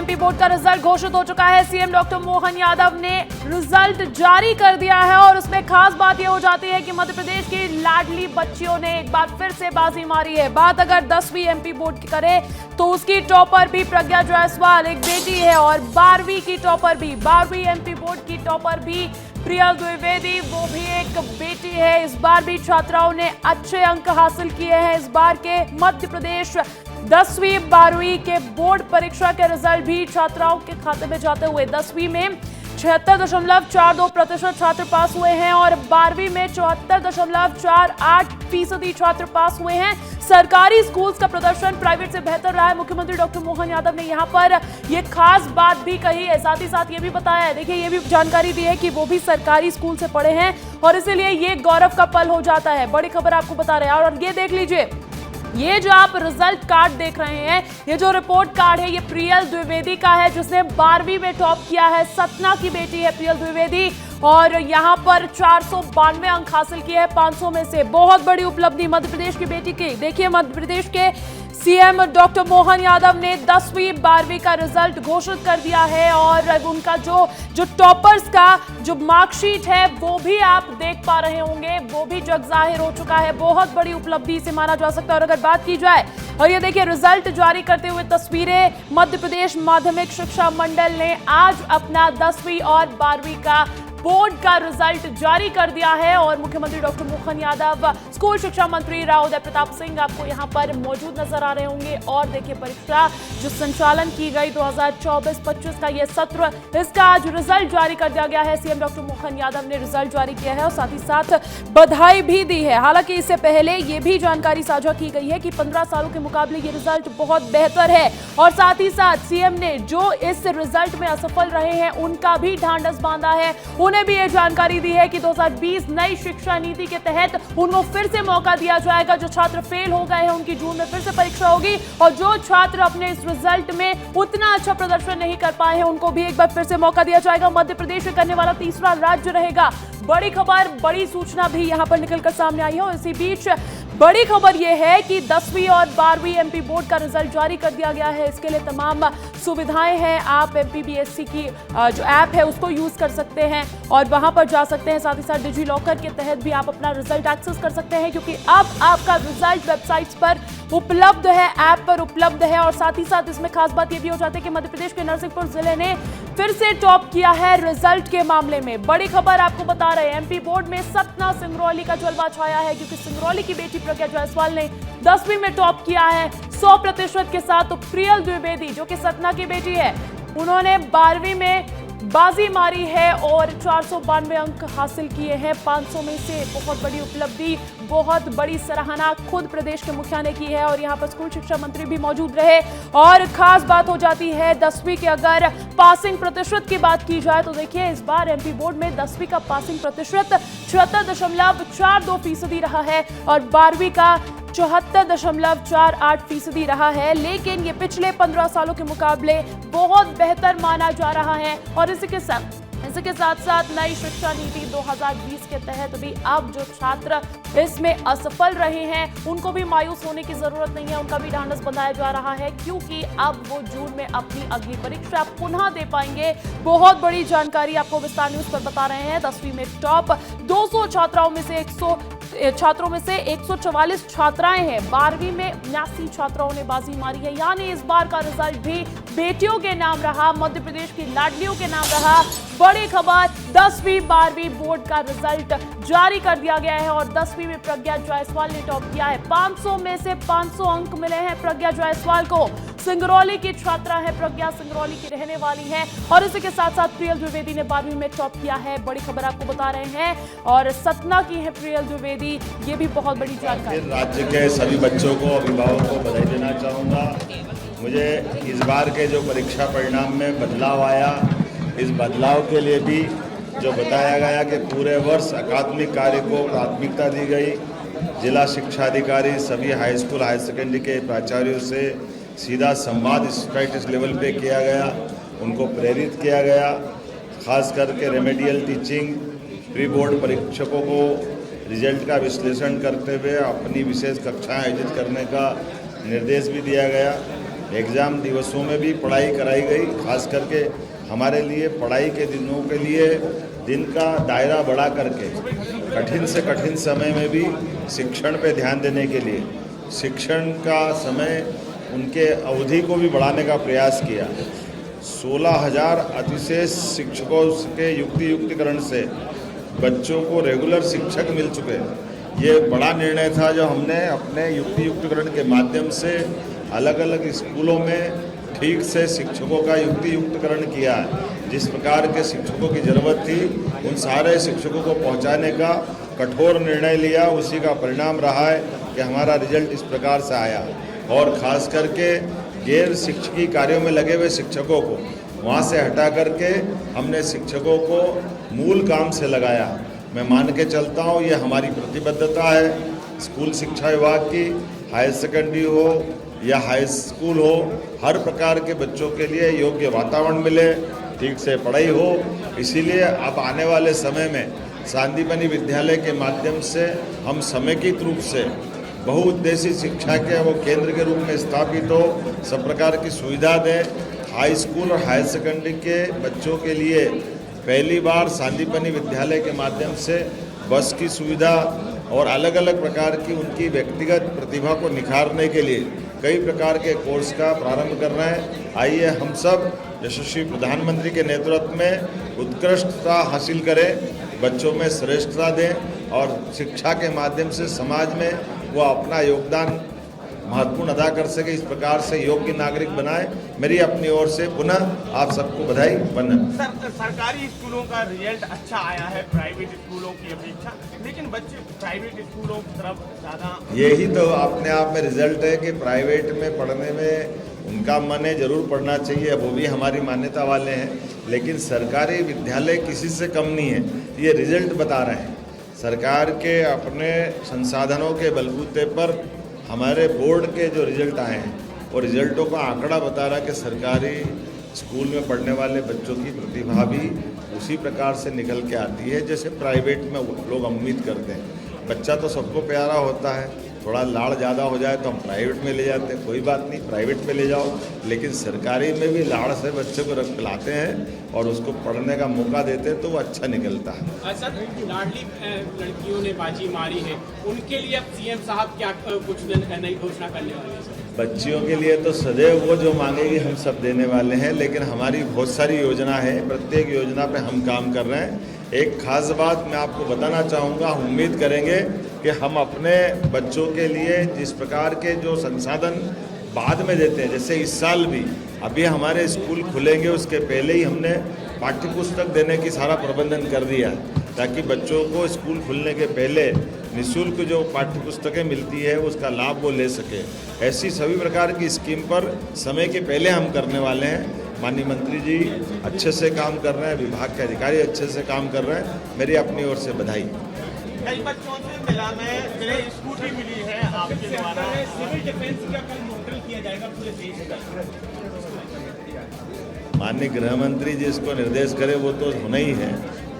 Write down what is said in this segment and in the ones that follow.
MP board का result घोषित हो चुका है। सीएम डॉक्टर मोहन यादव ने रिजल्ट जारी कर दिया है और उसमें खास बात यह हो जाती है कि मध्य प्रदेश की लाडली बच्चियों ने एक बार फिर से बाजी मारी है। बात अगर 10वीं एमपी बोर्ड की करें तो उसकी टॉपर भी प्रज्ञा जायसवाल एक बेटी है और 12वीं की टॉपर भी 12वीं एमपी बोर्ड की टॉपर भी प्रियल द्विवेदी, वो भी एक बेटी है। इस बार भी छात्राओं ने अच्छे अंक हासिल किए हैं। इस बार के मध्य प्रदेश 10वीं 12वीं के बोर्ड परीक्षा के रिजल्ट भी छात्राओं के खाते में जाते हुए 10वीं में 76.42% छात्र पास हुए हैं और 12वीं में 74.48% छात्र पास हुए हैं। सरकारी स्कूल्स का प्रदर्शन प्राइवेट से बेहतर रहा है। मुख्यमंत्री डॉक्टर मोहन यादव ने यहां पर ये खास बात भी कही है, साथ ही साथ ये भी बताया है, देखिए ये भी जानकारी दी है कि वो भी सरकारी स्कूल से पढ़े हैं और इसीलिए ये गौरव का पल हो जाता है। बड़ी खबर आपको बता रहे हैं। और ये देख लीजिए, ये जो आप रिजल्ट कार्ड देख रहे हैं, ये जो रिपोर्ट कार्ड है, ये प्रियल द्विवेदी का है जिसने 12वीं में टॉप किया है। सतना की बेटी है प्रियल द्विवेदी और यहां पर 492 अंक हासिल किए हैं 500 में से। बहुत बड़ी उपलब्धि मध्य प्रदेश की बेटी की। देखिए मध्य प्रदेश के सीएम डॉक्टर मोहन यादव ने 10वीं 12वीं का रिजल्ट घोषित कर दिया है और उनका जो टॉपर्स का जो मार्कशीट है वो भी आप देख पा रहे होंगे, वो भी जग जाहिर हो चुका है। बहुत बड़ी उपलब्धि इसे माना जा सकता है। और अगर बात की जाए, और ये देखिए रिजल्ट जारी करते हुए तस्वीरें, मध्य प्रदेश माध्यमिक शिक्षा मंडल ने आज अपना 10वीं और 12वीं का बोर्ड का रिजल्ट जारी कर दिया है और मुख्यमंत्री डॉक्टर मोहन यादव, स्कूल शिक्षा मंत्री राव उदय प्रताप सिंह आपको यहां पर मौजूद नजर आ रहे होंगे। और देखिए परीक्षा जो संचालन की गई 2024-25 का ये सत्र, इसका आज रिजल्ट जारी कर दिया गया है। सीएम डॉक्टर मोहन यादव ने रिजल्ट जारी किया है और साथ ही साथ बधाई भी दी है। हालांकि इससे पहले ये भी जानकारी साझा की गई है कि 15 सालों के मुकाबले ये रिजल्ट बहुत बेहतर है और साथ ही साथ सीएम ने जो इस रिजल्ट में असफल रहे हैं उनका भी ढांढस बांधा है। उन्हें भी ये जानकारी दी है कि 2020 नई शिक्षा नीति के तहत उनको फिर से मौका दिया जाएगा। जो छात्र फेल हो गए हैं उनकी जून में फिर से परीक्षा होगी और जो छात्र अपने इस रिजल्ट में उतना अच्छा प्रदर्शन नहीं कर पाए हैं उनको भी एक बार फिर से मौका दिया जाएगा। मध्य प्रदेश करने वाला तीसरा राज्य रहेगा। बड़ी खबर, बड़ी सूचना भी यहां पर निकलकर सामने आई है। और इसी बीच बड़ी खबर यह है कि 10वीं और 12वीं एमपी बोर्ड का रिजल्ट जारी कर दिया गया है। इसके लिए तमाम सुविधाएं हैं। आप एमपीबीएससी की जो ऐप है उसको यूज कर सकते हैं और वहां पर जा सकते हैं। साथ ही साथ डिजी लॉकर के तहत भी आप अपना रिजल्ट एक्सेस कर सकते हैं क्योंकि अब आपका रिजल्ट वेबसाइट्स पर उपलब्ध है, ऐप पर उपलब्ध है। और साथ ही साथ इसमें खास बात यह भी हो जाती है कि मध्य प्रदेश के नरसिंहपुर जिले ने फिर से टॉप किया है रिजल्ट के मामले में। बड़ी खबर आपको बता रहे हैं, एमपी बोर्ड में सतना सिंगरौली का जलवा छाया है क्योंकि सिंगरौली की बेटी प्रज्ञा जायसवाल ने 10वीं में टॉप किया है 100% के साथ। तो प्रियल द्विवेदी जो कि सतना की बेटी है, उन्होंने 12वीं में बाजी मारी है और 492 अंक हासिल किए हैं 500 में से। बहुत बड़ी उपलब्धि, बहुत बड़ी सराहना खुद प्रदेश के मुखिया ने की है और यहाँ पर स्कूल शिक्षा मंत्री भी मौजूद रहे। और खास बात हो जाती है 10वीं के अगर पासिंग प्रतिशत की बात की जाए तो देखिए इस बार एमपी बोर्ड में 10वीं का पासिंग प्रतिशत 76.42% रहा है और 12वीं का 74.48% रहा है। लेकिन ये पिछले 15 सालों के मुकाबले बहुत बेहतर माना जा रहा है। और इसी के साथ साथ नई शिक्षा नीति 2020 के तहत भी अब जो छात्र इसमें असफल रहे हैं उनको भी मायूस होने की जरूरत नहीं है, उनका भी ढांढस बंधाया जा रहा है क्योंकि अब वो जून में अपनी अगली परीक्षा पुनः दे पाएंगे। बहुत बड़ी जानकारी आपको विस्तार न्यूज पर बता रहे हैं। 10वीं में टॉप 200 छात्राओं में से 144 छात्राएं हैं। 12वीं में 79 छात्राओं ने बाजी मारी है, यानी इस बार का रिजल्ट भी बेटियों के नाम रहा, मध्य प्रदेश की लाडलियों के नाम रहा। बड़ी खबर, 10वीं 12वीं बोर्ड का रिजल्ट जारी कर दिया गया है और 10वीं में प्रज्ञा जायसवाल ने टॉप किया है। 500 में से 500 अंक मिले हैं प्रज्ञा जायसवाल को। सिंगरौली की छात्रा है प्रज्ञा, सिंगरौली की रहने वाली है। और इसी के साथ साथ प्रियल द्विवेदी ने 12वीं में टॉप किया है। बड़ी खबर आपको बता रहे हैं और सतना की है प्रियल द्विवेदी, ये भी बहुत बड़ी जानकारी। राज्य के सभी बच्चों को, अभिभावकों को बधाई देना चाहूँगा। मुझे इस बार के जो परीक्षा परिणाम में बदलाव आया, इस बदलाव के लिए भी जो बताया गया कि पूरे वर्ष अकादमिक कार्य को प्राथमिकता दी गई। जिला शिक्षा अधिकारी सभी हाई स्कूल हायर सेकेंडरी के प्राचार्यों से सीधा संवाद स्टेटस लेवल पे किया गया, उनको प्रेरित किया गया। खास करके रेमेडियल टीचिंग, प्री बोर्ड परीक्षकों को रिजल्ट का विश्लेषण करते हुए अपनी विशेष कक्षाएं आयोजित करने का निर्देश भी दिया गया। एग्ज़ाम दिवसों में भी पढ़ाई कराई गई। खास करके हमारे लिए पढ़ाई के दिनों के लिए दिन का दायरा बढ़ा करके कठिन से कठिन समय में भी शिक्षण पे ध्यान देने के लिए शिक्षण का समय उनके अवधि को भी बढ़ाने का प्रयास किया। 16,000 अतिशेष शिक्षकों के युक्तिकरण से बच्चों को रेगुलर शिक्षक मिल चुके हैं। ये बड़ा निर्णय था जो हमने अपने युक्तिकरण के माध्यम से अलग अलग स्कूलों में ठीक से शिक्षकों का युक्तिकरण किया है। जिस प्रकार के शिक्षकों की ज़रूरत थी उन सारे शिक्षकों को पहुंचाने का कठोर निर्णय लिया। उसी का परिणाम रहा है कि हमारा रिजल्ट इस प्रकार से आया। और ख़ास करके गैर शिक्षकी कार्यों में लगे हुए शिक्षकों को वहाँ से हटा करके हमने शिक्षकों को मूल काम से लगाया। मैं मान के चलता हूँ ये हमारी प्रतिबद्धता है। स्कूल शिक्षा विभाग की हायर सेकेंडरी हो या हाई स्कूल हो, हर प्रकार के बच्चों के लिए योग्य वातावरण मिले, ठीक से पढ़ाई हो। इसीलिए अब आने वाले समय में सांदीपनि विद्यालय के माध्यम से हम समेकित रूप से बहुउद्देशीय शिक्षा के वो केंद्र के रूप में स्थापित हो, सब प्रकार की सुविधा दें। हाई स्कूल और हायर सेकेंडरी के बच्चों के लिए पहली बार सांदीपनि विद्यालय के माध्यम से बस की सुविधा और अलग अलग प्रकार की उनकी व्यक्तिगत प्रतिभा को निखारने के लिए कई प्रकार के कोर्स का प्रारंभ कर रहे हैं। आइए हम सब यशस्वी प्रधानमंत्री के नेतृत्व में उत्कृष्टता हासिल करें, बच्चों में श्रेष्ठता दें और शिक्षा के माध्यम से समाज में वो अपना योगदान महत्वपूर्ण अदा कर सके। इस प्रकार से योग्य नागरिक बनाए। मेरी अपनी ओर से पुनः आप सबको बधाई वंदन। सर, सरकारी स्कूलों का रिजल्ट अच्छा आया है प्राइवेट स्कूलों की अपेक्षा, लेकिन बच्चे प्राइवेट स्कूलों की तरफ ज़्यादा, यही तो अपने आप में रिजल्ट है कि प्राइवेट में पढ़ने में उनका मन है, जरूर पढ़ना चाहिए, वो भी हमारी मान्यता वाले हैं। लेकिन सरकारी विद्यालय किसी से कम नहीं है, ये रिजल्ट बता रहे हैं। सरकार के अपने संसाधनों के बलबूते पर हमारे बोर्ड के जो रिजल्ट आए हैं वो रिजल्टों का आंकड़ा बता रहा है कि सरकारी स्कूल में पढ़ने वाले बच्चों की प्रतिभा भी उसी प्रकार से निकल के आती है जैसे प्राइवेट में लोग उम्मीद करते हैं। बच्चा तो सबको प्यारा होता है, थोड़ा लाड़ ज़्यादा हो जाए तो हम प्राइवेट में ले जाते हैं, कोई बात नहीं, प्राइवेट में ले जाओ। लेकिन सरकारी में भी लाड़ से बच्चे को रख लाते हैं और उसको पढ़ने का मौका देते हैं तो वो अच्छा निकलता है। सर, लाडली लड़कियों ने बाजी मारी है, उनके लिए अब सीएम साहब क्या कुछ नई घोषणा करने वाले हैं? बच्चियों के लिए तो सदैव वो जो मांगेगी हम सब देने वाले हैं, लेकिन हमारी बहुत सारी योजना है, प्रत्येक योजना पे हम काम कर रहे हैं। एक खास बात मैं आपको बताना चाहूँगा, हम उम्मीद करेंगे कि हम अपने बच्चों के लिए जिस प्रकार के जो संसाधन बाद में देते हैं, जैसे इस साल भी अभी हमारे स्कूल खुलेंगे उसके पहले ही हमने पाठ्य पुस्तक देने की सारा प्रबंधन कर दिया ताकि बच्चों को स्कूल खुलने के पहले निःशुल्क जो पाठ्य पुस्तकें मिलती है उसका लाभ वो ले सके। ऐसी सभी प्रकार की स्कीम पर समय के पहले हम करने वाले हैं। माननीय मंत्री जी अच्छे से काम कर रहे हैं, विभाग के अधिकारी अच्छे से काम कर रहे हैं। मेरी अपनी ओर से बधाई। कई बच्चों से मिला में स्कूटी मिली है आपके द्वारा। सिविल डिफेंस का कल मॉडल किया जाएगा पूरे देश का। माननीय गृह मंत्री जी इसको निर्देश करें वो तो होना ही है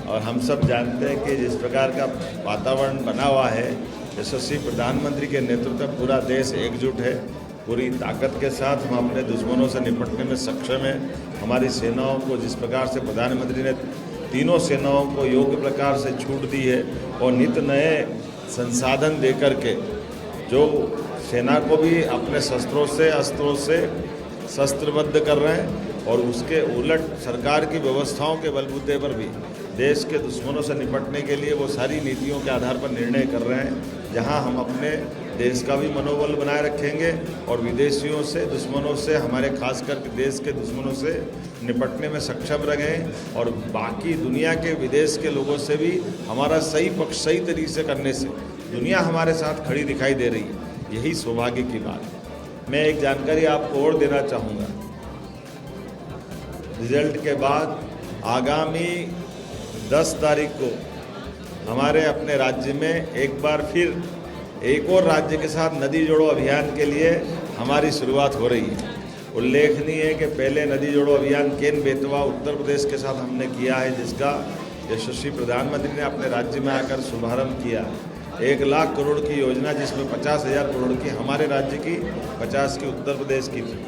और हम सब जानते हैं कि जिस प्रकार का वातावरण बना हुआ है, यशस्वी प्रधानमंत्री के नेतृत्व में पूरा देश एकजुट है। पूरी ताकत के साथ हम अपने दुश्मनों से निपटने में सक्षम हैं। हमारी सेनाओं को जिस प्रकार से प्रधानमंत्री ने तीनों सेनाओं को योग्य प्रकार से छूट दी है और नित नए संसाधन दे करके जो सेना को भी अपने अस्त्रों से शस्त्रबद्ध कर रहे हैं और उसके उलट सरकार की व्यवस्थाओं के बलबूते पर भी देश के दुश्मनों से निपटने के लिए वो सारी नीतियों के आधार पर निर्णय कर रहे हैं, जहां हम अपने देश का भी मनोबल बनाए रखेंगे और विदेशियों से, दुश्मनों से, हमारे खासकर देश के दुश्मनों से निपटने में सक्षम रहें और बाकी दुनिया के विदेश के लोगों से भी हमारा सही पक्ष सही तरीके से करने से दुनिया हमारे साथ खड़ी दिखाई दे रही है। यही सौभाग्य की बात है। मैं एक जानकारी आपको और देना चाहूँगा। रिजल्ट के बाद आगामी 10 तारीख को हमारे अपने राज्य में एक बार फिर एक और राज्य के साथ नदी जोड़ो अभियान के लिए हमारी शुरुआत हो रही है। उल्लेखनीय है कि पहले नदी जोड़ो अभियान केन बेतवा उत्तर प्रदेश के साथ हमने किया है, जिसका यशस्वी प्रधानमंत्री ने अपने राज्य में आकर शुभारंभ किया। 1 लाख करोड़ की योजना जिसमें 50,000 करोड़ की हमारे राज्य की, 50 की उत्तर प्रदेश की थी।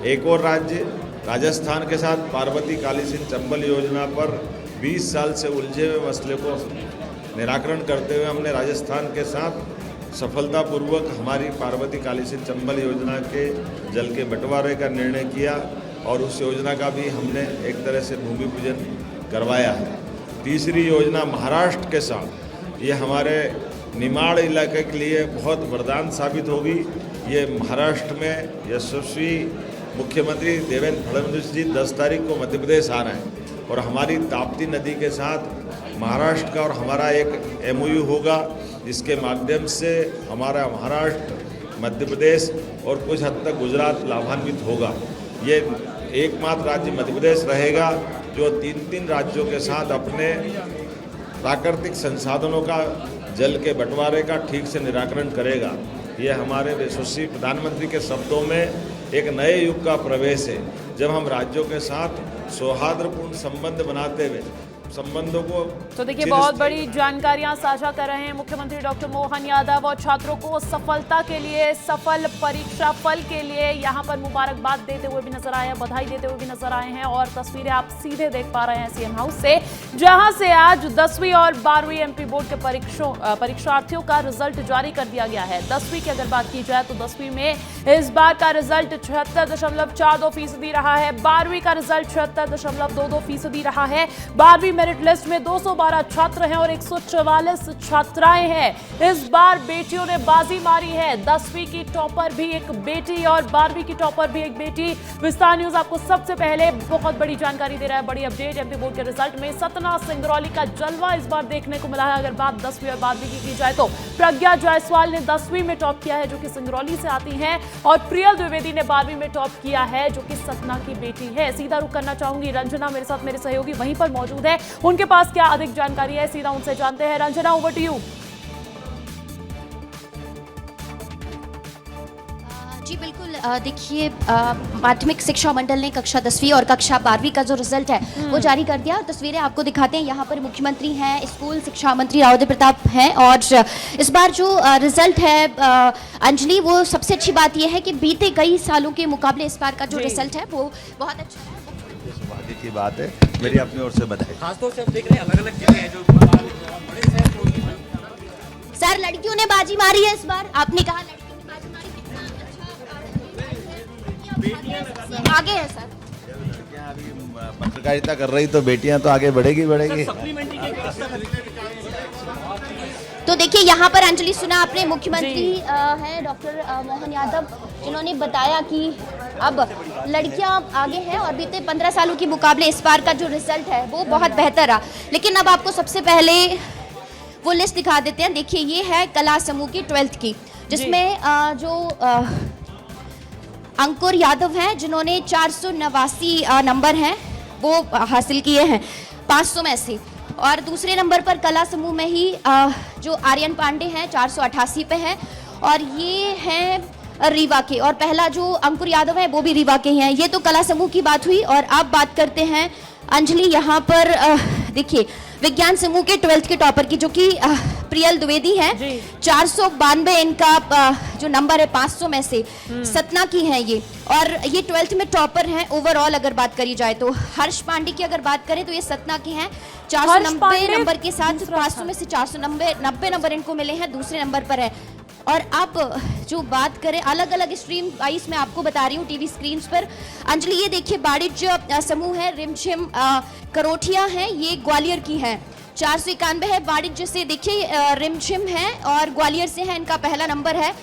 एक और राज्य राजस्थान के साथ पार्वती काली सिंध चंबल योजना पर 20 साल से उलझे हुए मसले को निराकरण करते हुए हमने राजस्थान के साथ सफलतापूर्वक हमारी पार्वती काली सिंध चंबल योजना के जल के बंटवारे का निर्णय किया और उस योजना का भी हमने एक तरह से भूमि पूजन करवाया है। तीसरी योजना महाराष्ट्र के साथ, ये हमारे निमाड़ इलाके के लिए बहुत वरदान साबित होगी। ये महाराष्ट्र में यशस्वी मुख्यमंत्री देवेंद्र फडणवीस जी 10 तारीख को मध्य प्रदेश आ रहे हैं और हमारी ताप्ती नदी के साथ महाराष्ट्र का और हमारा एक MOU होगा, जिसके माध्यम से हमारा महाराष्ट्र, मध्य प्रदेश और कुछ हद तक गुजरात लाभान्वित होगा। ये एकमात्र राज्य मध्य प्रदेश रहेगा जो 3 राज्यों के साथ अपने प्राकृतिक संसाधनों का जल के बंटवारे का ठीक से निराकरण करेगा। ये हमारे यशस्वी प्रधानमंत्री के शब्दों में एक नए युग का प्रवेश है, जब हम राज्यों के साथ सौहार्दपूर्ण संबंध बनाते हुए संबंधों को। तो देखिए, बहुत बड़ी जानकारियां साझा कर रहे हैं मुख्यमंत्री डॉक्टर मोहन यादव और छात्रों को सफलता के लिए, सफल परीक्षा फल के लिए यहां पर मुबारकबाद देते हुए भी नजर आए हैं, बधाई देते हुए भी नजर आए हैं। और तस्वीरें आप सीधे देख पा रहे हैं CM हाउस से, जहां से आज 10वीं और 12वीं MP बोर्ड के परीक्षार्थियों का रिजल्ट जारी कर दिया गया है। 10वीं की अगर बात की जाए तो 10वीं में इस बार का रिजल्ट 76.42% रहा है। 12वीं का रिजल्ट 76.22% रहा है। 12वीं मेरिट लिस्ट में 212 छात्र हैं और 144 छात्राएं हैं। इस बार बेटियों ने बाजी मारी है। 10वीं की टॉपर भी एक बेटी और 12वीं की टॉपर भी एक बेटी। विस्तार न्यूज आपको सबसे पहले बहुत बड़ी जानकारी दे रहा है, बड़ी अपडेट। MP बोर्ड के रिजल्ट में सतना सिंगरौली का जलवा इस बार देखने को मिला है। अगर बात 10वीं और 12वीं की जाए तो प्रज्ञा जायसवाल ने 10वीं में टॉप किया है, जो कि सिंगरौली से आती हैं, और प्रियल द्विवेदी ने 12वीं में टॉप किया है, जो कि सतना की बेटी है। सीधा रुख करना चाहूंगी, रंजना मेरे साथ, मेरे सहयोगी वहीं पर मौजूद है, उनके पास क्या अधिक जानकारी है, सीधा उनसे जानते हैं। Ranjana, over to you. जी बिल्कुल, देखिए, माध्यमिक शिक्षा मंडल ने कक्षा 10वीं और कक्षा 12वीं का जो रिजल्ट है वो जारी कर दिया। तस्वीरें आपको दिखाते हैं। यहाँ पर मुख्यमंत्री हैं, स्कूल शिक्षा मंत्री रावदेव प्रताप हैं, और इस बार जो रिजल्ट है अंजलि, वो सबसे अच्छी बात यह है कि बीते कई सालों के मुकाबले इस बार का जो रिजल्ट है वो बहुत अच्छा है। सौभाग्य की बात है, मेरी अपनी ओर से बधाई। खासतौर से आप देख रहे हैं अलग-अलग चीजें हैं जो बड़े शहर सर, लड़कियों ने बाजी मारी है इस बार। आपने कहा लड़कियों ने बाजी मारी, कितना आगे है सर। क्या अभी पत्रकारिता कर रही तो बेटियां तो आगे बढ़ेगी। तो देखिए, यहाँ पर अंजलि, सुना आपने, मुख्यमंत्री हैं डॉक्टर मोहन यादव, जिन्होंने बताया कि अब लड़कियां आगे हैं और बीते 15 सालों के मुकाबले इस बार का जो रिजल्ट है वो बहुत बेहतर रहा। लेकिन अब आपको सबसे पहले वो लिस्ट दिखा देते हैं। देखिए, ये है कला समूह की 12th की, जिसमें जो अंकुर यादव हैं, जिन्होंने 489 नंबर हैं वो हासिल किए हैं 500 में से। और दूसरे नंबर पर कला समूह में ही जो आर्यन पांडे हैं 488 पे हैं, और ये हैं रीवा के। और पहला जो अंकुर यादव है वो भी रीवा के हैं। ये तो कला समूह की बात हुई। और अब बात करते हैं अंजलि, यहाँ पर देखिए, विज्ञान समूह के 12th के टॉपर की, जो कि प्रियल द्विवेदी हैं, 492 इनका जो नंबर है 500 में से, सतना की हैं ये, और ये 12th में टॉपर हैं ओवरऑल। अगर बात करी जाए तो हर्ष पांडे की अगर बात करें तो ये सतना के हैं, 490 नंबर के साथ 500 में से 490 नंबर इनको मिले हैं, दूसरे नंबर पर है। और अब जो बात करें अलग अलग स्ट्रीम वाइज, मैं आपको बता रही हूँ टीवी स्क्रीन पर। अंजलि, ये देखिए, वाणिज्य समूह है, रिमझिम करोठिया है, ये ग्वालियर की है, 491 है। वाणिज्य से देखिए रिमझिम है और ग्वालियर से है, इनका पहला नंबर है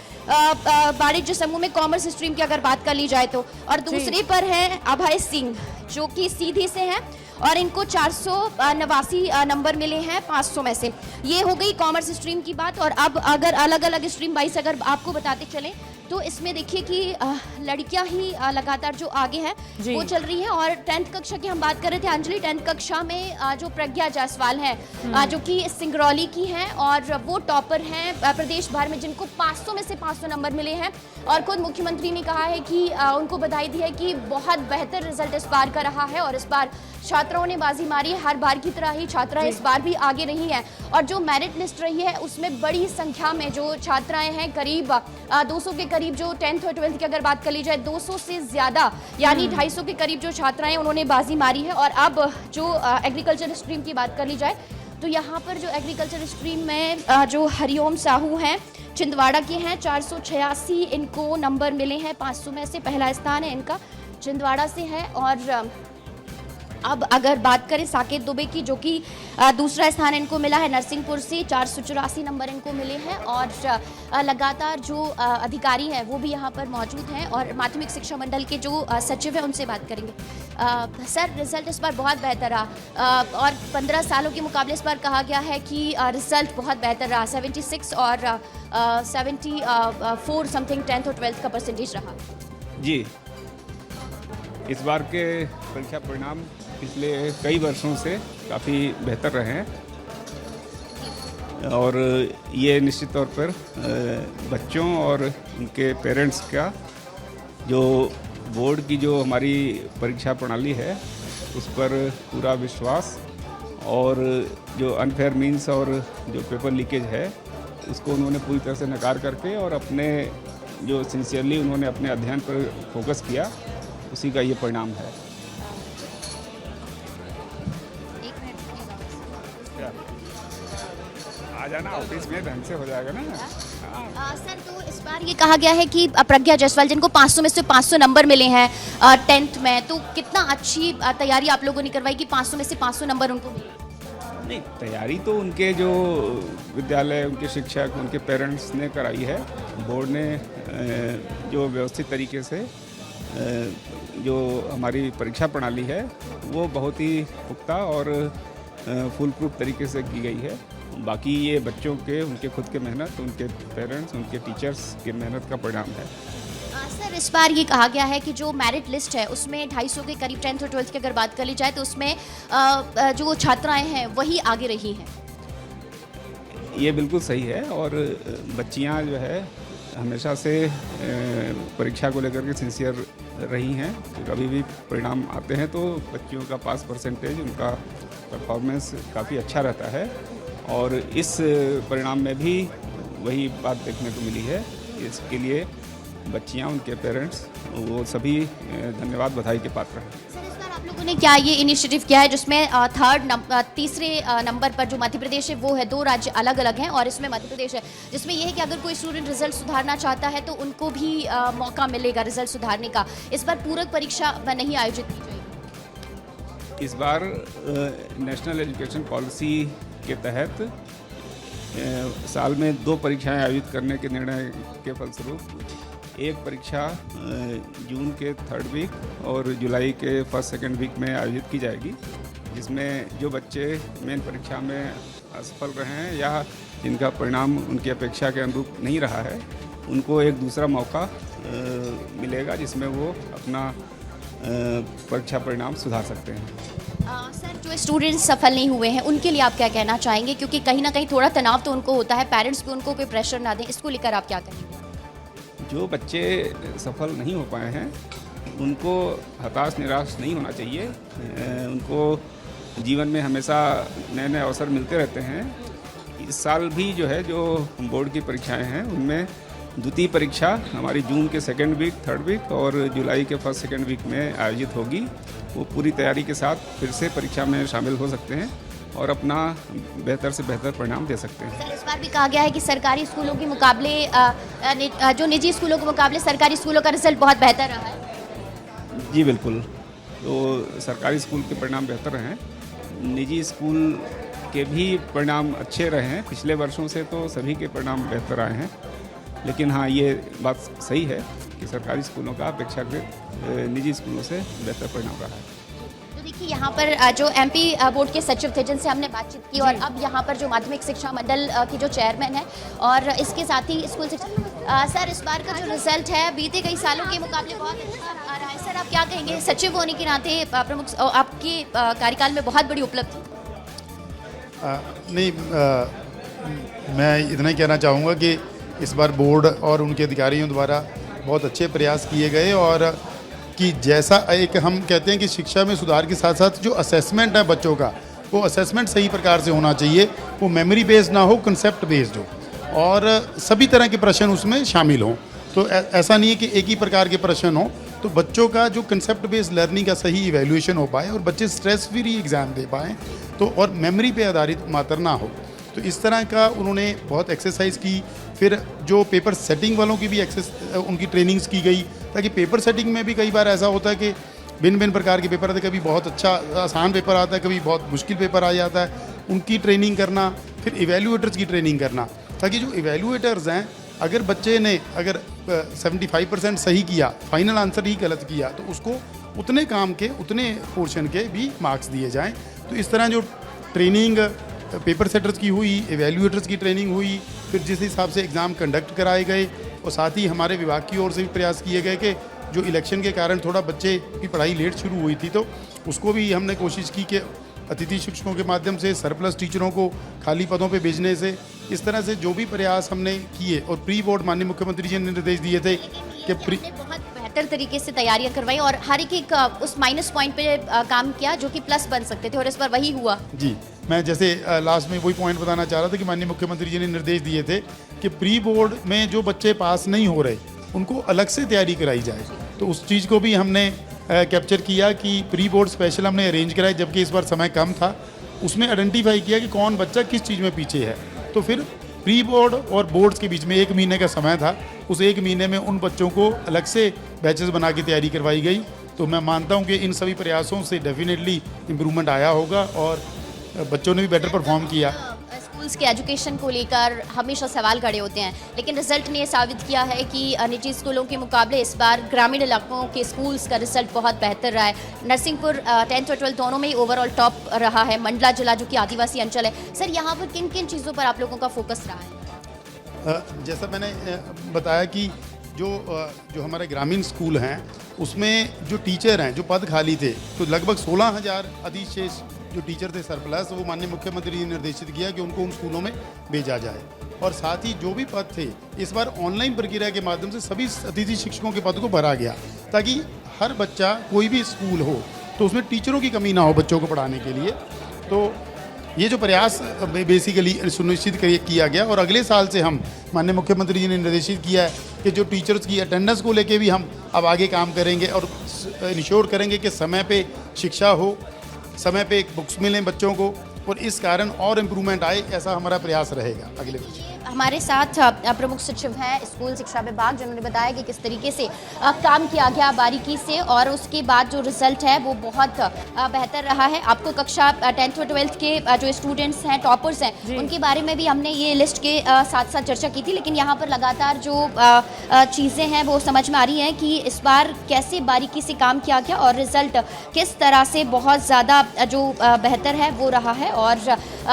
वाणिज्य समूह में कॉमर्स स्ट्रीम की अगर बात कर ली जाए तो। और दूसरे पर है अभय सिंह, जो कि सीधी से हैं, और इनको 489 नंबर मिले हैं 500 में से। ये हो गई कॉमर्स स्ट्रीम की बात। और अब अगर अलग अलग स्ट्रीम वाइज अगर आपको बताते चलें तो इसमें देखिए कि लड़कियां ही लगातार जो आगे हैं वो चल रही हैं। और 10th कक्षा की हम बात कर रहे थे अंजलि, 10th कक्षा में जो प्रज्ञा जायसवाल है, जो कि सिंगरौली की हैं, और वो टॉपर हैं प्रदेश भर में, जिनको 500 में से 500 नंबर मिले हैं। और खुद मुख्यमंत्री ने कहा है कि उनको बधाई दी है कि बहुत बेहतर रिजल्ट इस बार का नंबर रहा है और इस बार छात्राओं ने बाजी मारी। हर बार की तरह ही छात्राएं इस बार भी आगे रही हैं और जो मेरिट लिस्ट रही है उसमें बड़ी संख्या में जो छात्राएं हैं, करीब 200 के करीब जो 10th और 12th की अगर बात कर ली जाए 200 से ज़्यादा यानी 250 के करीब जो छात्राएं उन्होंने बाजी मारी है। और अब जो एग्रीकल्चर स्ट्रीम की बात कर ली जाए तो यहाँ पर जो एग्रीकल्चर स्ट्रीम में जो हरिओम साहू हैं छिंदवाड़ा के हैं, 486 इनको नंबर मिले हैं 500 में से। पहला स्थान है इनका छिंदवाड़ा से है। और अब अगर बात करें साकेत दुबे की, जो कि दूसरा स्थान इनको मिला है नरसिंहपुर से, 484 नंबर इनको मिले हैं। और लगातार जो अधिकारी हैं वो भी यहाँ पर मौजूद हैं और माध्यमिक शिक्षा मंडल के जो सचिव हैं उनसे बात करेंगे। सर, रिजल्ट इस बार बहुत बेहतर रहा और 15 सालों के मुकाबले इस बार कहा गया है कि रिजल्ट बहुत बेहतर रहा। 76 और 74 समथिंग 10th और 12th का परसेंटेज रहा। जी, इस बार के परीक्षा परिणाम पिछले कई वर्षों से काफ़ी बेहतर रहे हैं और ये निश्चित तौर पर बच्चों और उनके पेरेंट्स का जो बोर्ड की जो हमारी परीक्षा प्रणाली है उस पर पूरा विश्वास और जो अनफेयर मीन्स और जो पेपर लीकेज है उसको उन्होंने पूरी तरह से नकार करके और अपने जो सिंसियरली उन्होंने अपने अध्ययन पर फोकस किया, उसी का ये परिणाम है। आ जाना ऑफिस में, ढंग से हो जाएगा ना। सर, तो इस बार ये कहा गया है कि प्रज्ञा जायसवाल जिनको 500 में से 500 नंबर मिले हैं 10th में, तो कितना अच्छी तैयारी आप लोगों ने करवाई कि 500 में से 500 नंबर उनको मिले? नहीं, तैयारी तो उनके जो विद्यालय, उनके शिक्षक, उनके पेरेंट्स ने कराई है। बोर्ड ने जो व्यवस्थित तरीके से जो हमारी परीक्षा प्रणाली है वो बहुत ही पुख्ता और फुल प्रूफ तरीके से की गई है। बाकी ये बच्चों के, उनके खुद के मेहनत, उनके पेरेंट्स, उनके टीचर्स के मेहनत का परिणाम है। सर, इस बार ये कहा गया है कि जो मेरिट लिस्ट है उसमें 250 के करीब 10th और 12th की अगर बात कर ली जाए तो उसमें जो छात्राएं हैं वही आगे रही हैं। ये बिल्कुल सही है और बच्चियां जो है हमेशा से परीक्षा को लेकर के सिंसियर रही हैं। कभी भी परिणाम आते हैं तो बच्चियों का पास परसेंटेज, उनका परफॉर्मेंस काफ़ी अच्छा रहता है और इस परिणाम में भी वही बात देखने को मिली है। इसके लिए बच्चियां, उनके पेरेंट्स, वो सभी धन्यवाद, बधाई के पात्र हैं। सर, इस बार आप लोगों ने क्या ये इनिशिएटिव किया है जिसमें तीसरे नंबर पर जो मध्य प्रदेश है वो है, 2 राज्य अलग अलग हैं और इसमें मध्य प्रदेश है, जिसमें यह है कि अगर कोई स्टूडेंट रिजल्ट सुधारना चाहता है तो उनको भी मौका मिलेगा रिजल्ट सुधारने का। इस बार पूरक परीक्षा नहीं आयोजित की जाएगी। इस बार नेशनल एजुकेशन पॉलिसी के तहत साल में 2 परीक्षाएं आयोजित करने के निर्णय के फलस्वरूप एक परीक्षा जून के 3rd वीक और जुलाई के 1st-2nd वीक में आयोजित की जाएगी, जिसमें जो बच्चे मेन परीक्षा में असफल रहे हैं या जिनका परिणाम उनकी अपेक्षा के अनुरूप नहीं रहा है, उनको एक दूसरा मौका मिलेगा जिसमें वो अपना परीक्षा परिणाम सुधार सकते हैं। सर, जो स्टूडेंट्स सफल नहीं हुए हैं उनके लिए आप क्या कहना चाहेंगे, क्योंकि कहीं ना कहीं थोड़ा तनाव तो उनको होता है, पेरेंट्स भी उनको कोई प्रेशर ना दें, इसको लेकर आप क्या कहेंगे? जो बच्चे सफल नहीं हो पाए हैं उनको हताश निराश नहीं होना चाहिए। उनको जीवन में हमेशा नए नए अवसर मिलते रहते हैं। इस साल भी जो है, जो बोर्ड की परीक्षाएं हैं उनमें द्वितीय परीक्षा हमारी जून के 2nd वीक, 3rd वीक और जुलाई के 1st-2nd वीक में आयोजित होगी। वो पूरी तैयारी के साथ फिर से परीक्षा में शामिल हो सकते हैं और अपना बेहतर से बेहतर परिणाम दे सकते हैं। सर, इस बार भी कहा गया है कि सरकारी स्कूलों के मुकाबले जो निजी स्कूलों के मुकाबले सरकारी स्कूलों का रिजल्ट बहुत बेहतर रहा है। जी बिल्कुल, तो सरकारी स्कूल के परिणाम बेहतर हैं, निजी स्कूल के भी परिणाम अच्छे रहे हैं। पिछले वर्षों से तो सभी के परिणाम बेहतर आए हैं, लेकिन हाँ, ये बात सही है कि सरकारी स्कूलों का अपेक्षाकृत निजी स्कूलों से बेहतर परिणाम रहा है। तो देखिए, यहाँ पर जो एमपी बोर्ड के सचिव थे जिनसे हमने बातचीत की और अब यहाँ पर जो माध्यमिक शिक्षा मंडल की जो चेयरमैन है और इसके साथ ही स्कूल शिक्षा, सर, इस बार का जो रिजल्ट है बीते कई सालों के मुकाबले बहुत अच्छा आ रहा है। सर, आप क्या कहेंगे, सचिव होने के नाते प्रमुख आपके कार्यकाल में बहुत बड़ी उपलब्धि? नहीं, मैं इतना ही कहना चाहूँगा कि इस बार बोर्ड और उनके अधिकारियों द्वारा बहुत अच्छे प्रयास किए गए और कि जैसा एक हम कहते हैं कि शिक्षा में सुधार के साथ साथ जो असेसमेंट है बच्चों का, वो असेसमेंट सही प्रकार से होना चाहिए, वो मेमोरी बेस्ड ना हो, कंसेप्ट बेस्ड हो, और सभी तरह के प्रश्न उसमें शामिल हों। तो ऐसा नहीं है कि एक ही प्रकार के प्रश्न हो, तो बच्चों का जो कंसेप्ट बेस्ड लर्निंग का सही इवैल्यूएशन हो पाए और बच्चे स्ट्रेस फ्री एग्ज़ाम दे पाएँ, तो और मेमोरी पे आधारित मात्र ना हो। तो इस तरह का उन्होंने बहुत एक्सरसाइज की। फिर जो पेपर सेटिंग वालों की भी उनकी ट्रेनिंग्स की गई, ताकि पेपर सेटिंग में भी कई बार ऐसा होता है कि भिन्न भिन्न प्रकार के पेपर आते हैं, कभी बहुत अच्छा आसान पेपर आता है, कभी बहुत मुश्किल पेपर आ जाता है, उनकी ट्रेनिंग करना। फिर इवैल्यूएटर्स की ट्रेनिंग करना, ताकि जो इवैल्यूएटर्स हैं, अगर बच्चे ने 75% सही किया, फाइनल आंसर ही गलत किया, तो उसको उतने काम के, उतने पोर्शन के भी मार्क्स दिए जाएं। तो इस तरह जो ट्रेनिंग पेपर सेटर्स की हुई, इवैल्यूएटर्स की ट्रेनिंग हुई, फिर जिस हिसाब से एग्ज़ाम कंडक्ट कराए गए, और साथ ही हमारे विभाग की ओर से भी प्रयास किए गए कि जो इलेक्शन के कारण थोड़ा बच्चे की पढ़ाई लेट शुरू हुई थी, तो उसको भी हमने कोशिश की कि अतिथि शिक्षकों के माध्यम से सरप्लस टीचरों को खाली पदों पे भेजने से, इस तरह से जो भी प्रयास हमने किए। और प्री बोर्ड माननीय मुख्यमंत्री जी ने निर्देश दिए थे कि बहुत बेहतर तरीके से तैयारियां करवाई और हर एक उस माइनस पॉइंट पे काम किया जो कि प्लस बन सकते थे, और इस पर वही हुआ। जी, मैं जैसे लास्ट में वही पॉइंट बताना चाह रहा था कि माननीय मुख्यमंत्री जी ने निर्देश दिए थे कि प्री बोर्ड में जो बच्चे पास नहीं हो रहे, उनको अलग से तैयारी कराई जाए। तो उस चीज़ को भी हमने कैप्चर किया कि प्री बोर्ड स्पेशल हमने अरेंज कराए, जबकि इस बार समय कम था। उसमें आइडेंटिफाई किया कि कौन बच्चा किस चीज़ में पीछे है। तो फिर प्री बोर्ड और बोर्ड्स के बीच में 1 महीने का समय था, उस 1 महीने में उन बच्चों को अलग से बैचेस बना के तैयारी करवाई गई। तो मैं मानता हूं कि इन सभी प्रयासों से डेफिनेटली इम्प्रूवमेंट आया होगा और बच्चों ने भी बेटर परफॉर्म किया। स्कूल्स के एजुकेशन को लेकर हमेशा सवाल खड़े होते हैं, लेकिन रिजल्ट ने साबित किया है कि निजी स्कूलों के मुकाबले इस बार ग्रामीण इलाकों के स्कूल्स का रिजल्ट बहुत बेहतर रहा है। नरसिंहपुर 10th और 12th दोनों में ही ओवरऑल टॉप रहा है। मंडला जिला जो कि आदिवासी अंचल है, सर यहाँ पर किन किन चीज़ों पर आप लोगों का फोकस रहा है? जैसा मैंने बताया कि जो हमारे ग्रामीण स्कूल हैं, उसमें जो टीचर हैं, जो पद खाली थे, तो लगभग 16,000 अधिशेष जो टीचर थे सरप्लस, वो माननीय मुख्यमंत्री जी ने निर्देशित किया कि उनको उन स्कूलों में भेजा जाए। और साथ ही जो भी पद थे, इस बार ऑनलाइन प्रक्रिया के माध्यम से सभी अतिथि शिक्षकों के पद को भरा गया, ताकि हर बच्चा, कोई भी स्कूल हो, तो उसमें टीचरों की कमी ना हो बच्चों को पढ़ाने के लिए। तो ये जो प्रयास बेसिकली सुनिश्चित किया गया, और अगले साल से हम माननीय मुख्यमंत्री जी ने निर्देशित किया है कि जो टीचर्स की अटेंडेंस को लेके भी हम अब आगे काम करेंगे और इंश्योर करेंगे कि समय पे शिक्षा हो, समय पे बुक्स मिलें बच्चों को, और इस कारण और इम्प्रूवमेंट आए, ऐसा हमारा प्रयास रहेगा अगले वर्ष। हमारे साथ प्रमुख सचिव हैं स्कूल शिक्षा विभाग, जिन्होंने बताया कि किस तरीके से काम किया गया बारीकी से, और उसके बाद जो रिजल्ट है वो बहुत बेहतर रहा है। आपको कक्षा 10th और 12th के जो स्टूडेंट्स हैं, टॉपर्स हैं, उनके बारे में भी हमने ये लिस्ट के साथ साथ चर्चा की थी, लेकिन यहाँ पर लगातार जो चीज़ें हैं वो समझ में आ रही हैं कि इस बार कैसे बारीकी से काम किया गया और रिजल्ट किस तरह से बहुत ज़्यादा जो बेहतर है वो रहा है। और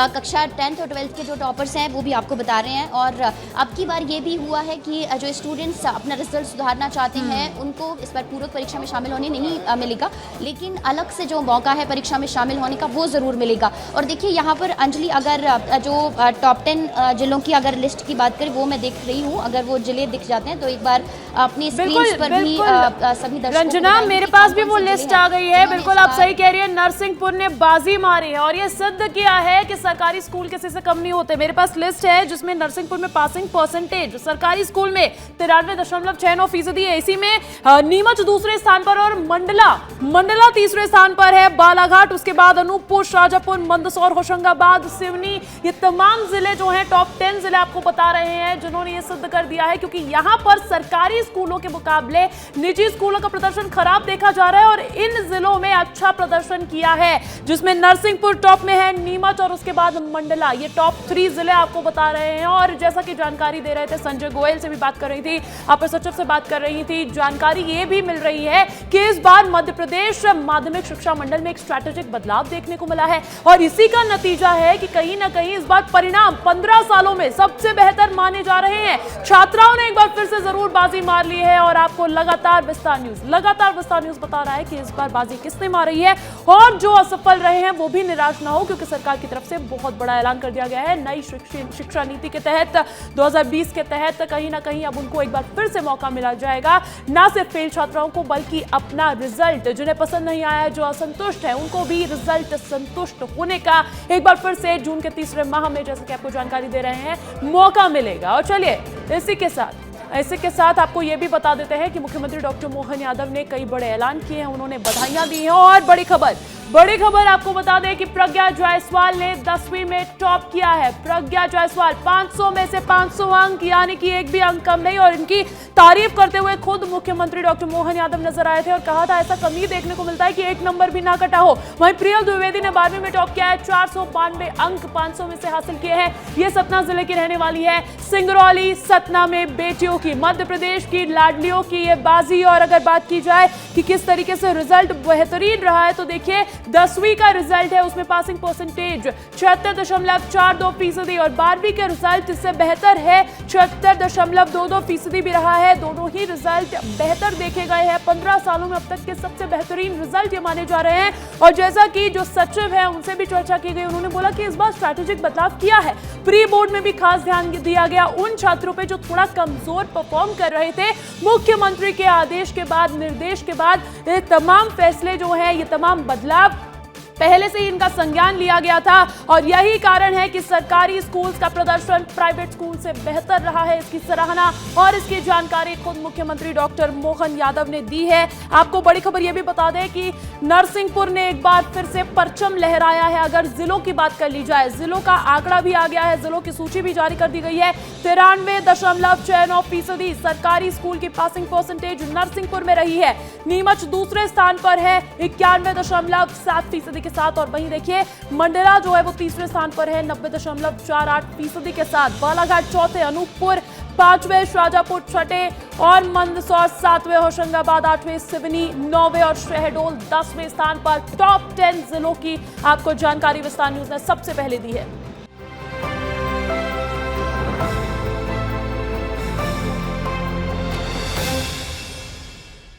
कक्षा 10th और 12th के जो टॉपर्स हैं वो भी आपको बता रहे हैं। और अब की बार ये भी हुआ है कि जो स्टूडेंट्स अपना रिजल्ट सुधारना चाहते हैं, उनको इस बार पूरक परीक्षा में शामिल होने नहीं मिलेगा, लेकिन अलग से जो मौका है परीक्षा में शामिल होने का वो ज़रूर मिलेगा। और देखिए यहाँ पर अंजलि, अगर जो टॉप 10 जिलों की अगर लिस्ट की बात करें, वो मैं देख रही हूँ, अगर वो जिले दिख जाते हैं तो एक बार अपनी स्क्रीन पर भी सभी दर्शकों रंजना, मेरे पास भी वो लिस्ट आ गई है। बिल्कुल आप सही कह रही है, नरसिंहपुर ने बाजी मारी है और ये सिद्ध किया है कि सरकारी स्कूल किसी से कम नहीं होते। मेरे पास लिस्ट है जिसमें नरसिंहपुर में पासिंग परसेंटेज सरकारी स्कूल में 93.69% है। इसी में नीमच दूसरे स्थान पर और मंडला तीसरे स्थान पर है। बालाघाट, उसके बाद अनूपपुर, शाजापुर, मंदसौर, होशंगाबाद, सिवनी, ये तमाम जिले जो हैं टॉप 10 जिले आपको बता रहे हैं जिन्होंने ये सिद्ध कर दिया है, क्योंकि यहाँ पर सरकारी स्कूलों के मुकाबले निजी स्कूलों का प्रदर्शन खराब देखा जा रहा है और इन जिलों में अच्छा प्रदर्शन किया है, जिसमें नरसिंहपुर टॉप में है, नीमच और उसके बाद मंडला, ये टॉप 3 जिले आपको बता रहे हैं। और जैसा कि जानकारी दे रहे थे, संजय गोयल से भी बात कर रही थी, अपर सचिव से बात कर रही थी, जानकारी ये भी मिल रही है कि इस बार मध्य प्रदेश माध्यमिक शिक्षा मंडल में एक स्ट्रैटेजिक बदलाव देखने को मिला है और इसी का नतीजा है कि कहीं ना कहीं इस बार परिणाम 15 सालों में सबसे बेहतर माने जा रहे हैं। छात्राओं ने एक बार फिर से जरूर बाजी मार ली है और आपको लगातार विस्तार न्यूज बता रहा है कि इस बार बाजी किसने मारी है और जो असफल रहे हैं वो भी निराश ना हो, क्योंकि सरकार की तरफ से बहुत बड़ा ऐलान कर दिया गया है। नई शिक्षा नीति के तहत तहत 2020 के तहत कहीं ना कहीं अब उनको एक बार फिर से मौका मिला जाएगा, ना सिर्फ फेल छात्राओं को बल्कि अपना रिजल्ट, जिन्हें पसंद नहीं आया है, जो असंतुष्ट है, उनको भी रिजल्ट संतुष्ट होने का एक बार फिर से जून के तीसरे माह में, जैसे कि आपको जानकारी दे रहे हैं, मौका मिलेगा। और चलिए इसी के साथ आपको यह भी बता देते हैं कि मुख्यमंत्री डॉक्टर मोहन यादव ने कई बड़े ऐलान किए हैं, उन्होंने बधाइयां दी हैं। और बड़ी खबर आपको बता दें कि प्रज्ञा जायसवाल ने 10वीं में टॉप किया है। प्रज्ञा जायसवाल 500 में से 500 अंक, यानी कि एक भी अंक कम नहीं। और इनकी तारीफ करते हुए खुद मुख्यमंत्री डॉक्टर मोहन यादव नजर आए थे और कहा था ऐसा कम ही देखने को मिलता है कि एक नंबर भी ना कटा हो। वहीं प्रियल द्विवेदी ने 12वीं में टॉप किया है, 492 अंक 500 में से हासिल किए हैं। ये सतना जिले की रहने वाली है, सिंगरौली सतना में बेटियों की, मध्य प्रदेश की लाडलियों की ये बाजी। और अगर बात की जाए कि किस तरीके से रिजल्ट बेहतरीन रहा है, तो देखिए 10वीं का रिजल्ट है, उसमें पासिंग परसेंटेज 76.42% और 12वीं के रिजल्ट इससे बेहतर है, 76.22% भी रहा है। दोनों ही रिजल्ट बेहतर देखे गए हैं। 15 सालों में अब तक के सबसे बेहतरीन रिजल्ट ये माने जा रहे हैं। और जैसा कि जो सचिव है उनसे भी चर्चा की गई, उन्होंने बोला कि इस बार स्ट्रैटेजिक बदलाव किया है। प्री बोर्ड में भी खास ध्यान दिया गया उन छात्रों पे जो थोड़ा कमजोर परफॉर्म कर रहे थे। मुख्यमंत्री के आदेश के बाद, निर्देश के बाद ये तमाम फैसले जो हैं, ये तमाम बदलाव पहले से ही इनका संज्ञान लिया गया था। और यही कारण है कि सरकारी स्कूल्स का प्रदर्शन प्राइवेट स्कूल से बेहतर रहा है। इसकी सराहना और इसकी जानकारी खुद मुख्यमंत्री डॉक्टर मोहन यादव ने दी है। आपको बड़ी खबर यह भी बता दें कि नरसिंहपुर ने एक बार फिर से परचम लहराया है। अगर जिलों की बात कर ली जाए, जिलों का आंकड़ा भी आ गया है, जिलों की सूची भी जारी कर दी गई है। 93.69% सरकारी स्कूल की पासिंग परसेंटेज नरसिंहपुर में रही है। नीमच दूसरे स्थान पर है 91.7% के साथ। और वहीं देखिए मंडला जो है वो तीसरे स्थान पर है 90.48% के साथ। बालाघाट चौथे, अनूपपुर 5वें, शाजापुर 6ठे और मंदसौर 7वें, होशंगाबाद 8वें, सिवनी 9वें और शहडोल 10वें स्थान पर। टॉप 10 जिलों की आपको जानकारी विस्तार न्यूज ने सबसे पहले दी है।